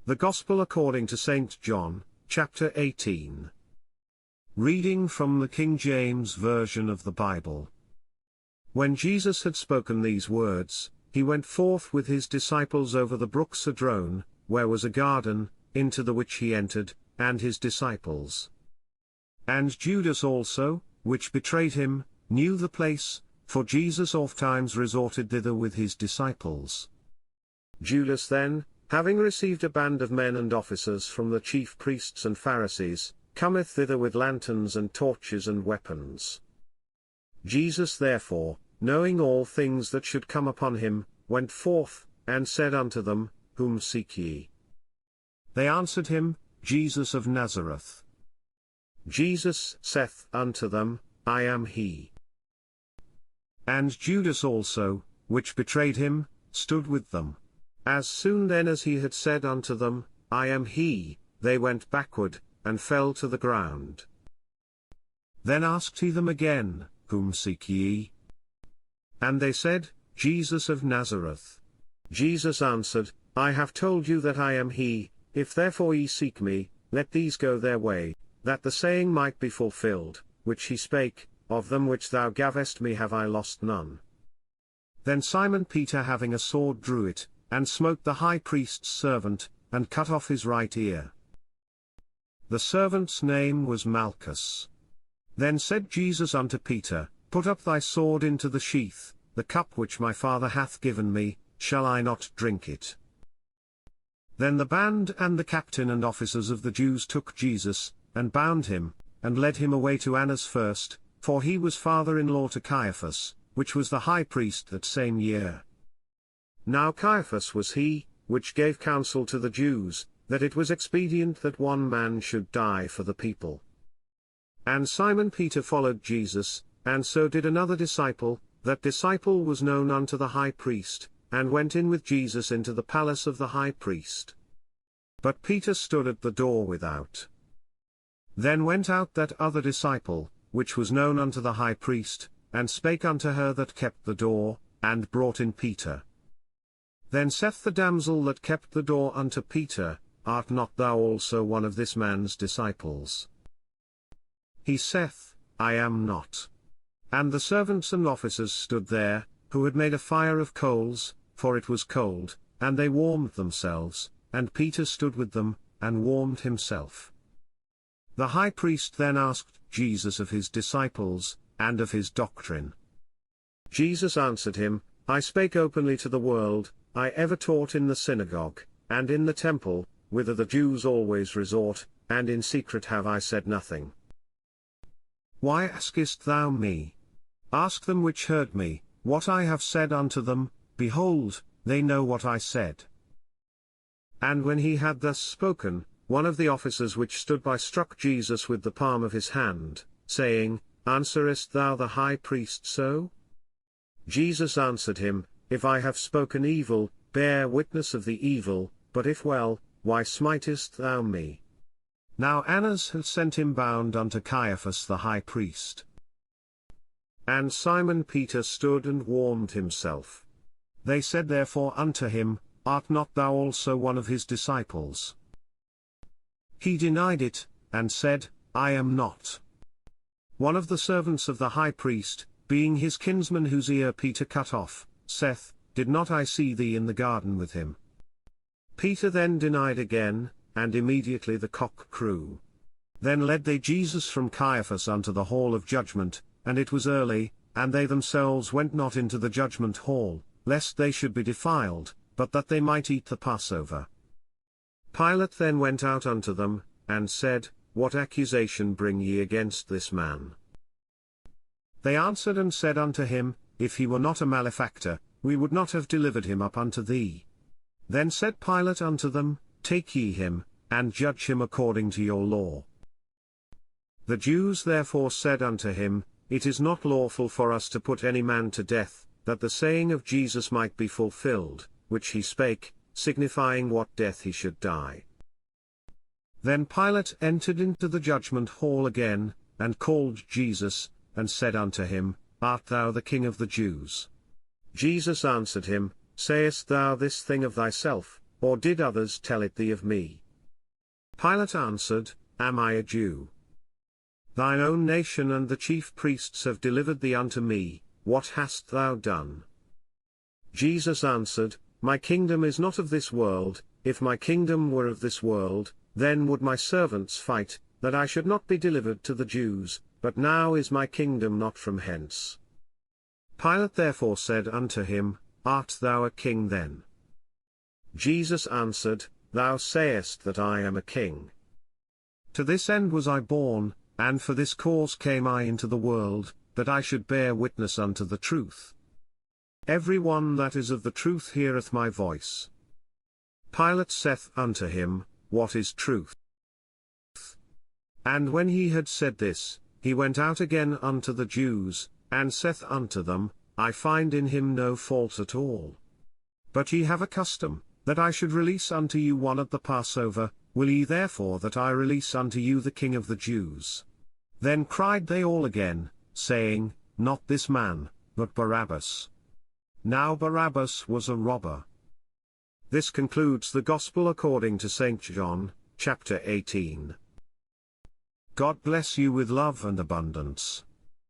The Gospel according to St. John, chapter 18. Reading from the King James Version of the Bible. When Jesus had spoken these words, he went forth with his disciples over the brook Cedron, where was a garden, into the which he entered, and his disciples. And Judas also, which betrayed him, knew the place, for Jesus ofttimes resorted thither with his disciples. Judas then, having received a band of men and officers from the chief priests and Pharisees, cometh thither with lanterns and torches and weapons. Jesus therefore, knowing all things that should come upon him, went forth, and said unto them, Whom seek ye? They answered him, Jesus of Nazareth. Jesus saith unto them, I am he. And Judas also, which betrayed him, stood with them. As soon then as he had said unto them, I am he, they went backward, and fell to the ground. Then asked he them again, Whom seek ye? And they said, Jesus of Nazareth. Jesus answered, I have told you that I am he. If therefore ye seek me, let these go their way, that the saying might be fulfilled, which he spake, Of them which thou gavest me have I lost none. Then Simon Peter having a sword drew it, and smote the high priest's servant, and cut off his right ear. The servant's name was Malchus. Then said Jesus unto Peter, Put up thy sword into the sheath. The cup which my Father hath given me, shall I not drink it? Then the band and the captain and officers of the Jews took Jesus, and bound him, and led him away to Annas first, for he was father-in-law to Caiaphas, which was the high priest that same year. Now Caiaphas was he, which gave counsel to the Jews, that it was expedient that one man should die for the people. And Simon Peter followed Jesus, and so did another disciple. That disciple was known unto the high priest, and went in with Jesus into the palace of the high priest. But Peter stood at the door without. Then went out that other disciple, which was known unto the high priest, and spake unto her that kept the door, and brought in Peter. Then saith the damsel that kept the door unto Peter, Art not thou also one of this man's disciples? He saith, I am not. And the servants and officers stood there, who had made a fire of coals, for it was cold, and they warmed themselves, and Peter stood with them, and warmed himself. The high priest then asked Jesus of his disciples, and of his doctrine. Jesus answered him, I spake openly to the world. I ever taught in the synagogue, and in the temple, whither the Jews always resort, and in secret have I said nothing. Why askest thou me? Ask them which heard me, what I have said unto them. Behold, they know what I said. And when he had thus spoken, one of the officers which stood by struck Jesus with the palm of his hand, saying, Answerest thou the high priest so? Jesus answered him, If I have spoken evil, bear witness of the evil, but if well, why smitest thou me? Now Annas had sent him bound unto Caiaphas the high priest. And Simon Peter stood and warmed himself. They said therefore unto him, Art not thou also one of his disciples? He denied it, and said, I am not. One of the servants of the high priest, being his kinsman whose ear Peter cut off, saith, Did not I see thee in the garden with him? Peter then denied again, and immediately the cock crew. Then led they Jesus from Caiaphas unto the hall of judgment, and it was early, and they themselves went not into the judgment hall, lest they should be defiled, but that they might eat the Passover. Pilate then went out unto them, and said, What accusation bring ye against this man? They answered and said unto him, If he were not a malefactor, we would not have delivered him up unto thee. Then said Pilate unto them, Take ye him, and judge him according to your law. The Jews therefore said unto him, It is not lawful for us to put any man to death, that the saying of Jesus might be fulfilled, which he spake, signifying what death he should die. Then Pilate entered into the judgment hall again, and called Jesus, and said unto him, Art thou the King of the Jews? Jesus answered him, Sayest thou this thing of thyself, or did others tell it thee of me? Pilate answered, Am I a Jew? Thine own nation and the chief priests have delivered thee unto me. What hast thou done? Jesus answered, My kingdom is not of this world. If my kingdom were of this world, then would my servants fight, that I should not be delivered to the Jews, but now is my kingdom not from hence. Pilate therefore said unto him, Art thou a king then? Jesus answered, Thou sayest that I am a king. To this end was I born, and for this cause came I into the world, that I should bear witness unto the truth. Every one that is of the truth heareth my voice. Pilate saith unto him, What is truth? And when he had said this, he went out again unto the Jews, and saith unto them, I find in him no fault at all. But ye have a custom, that I should release unto you one at the Passover. Will ye therefore that I release unto you the King of the Jews? Then cried they all again, saying, Not this man, but Barabbas. Now Barabbas was a robber. This concludes the Gospel according to St. John, chapter 18. God bless you with love and abundance.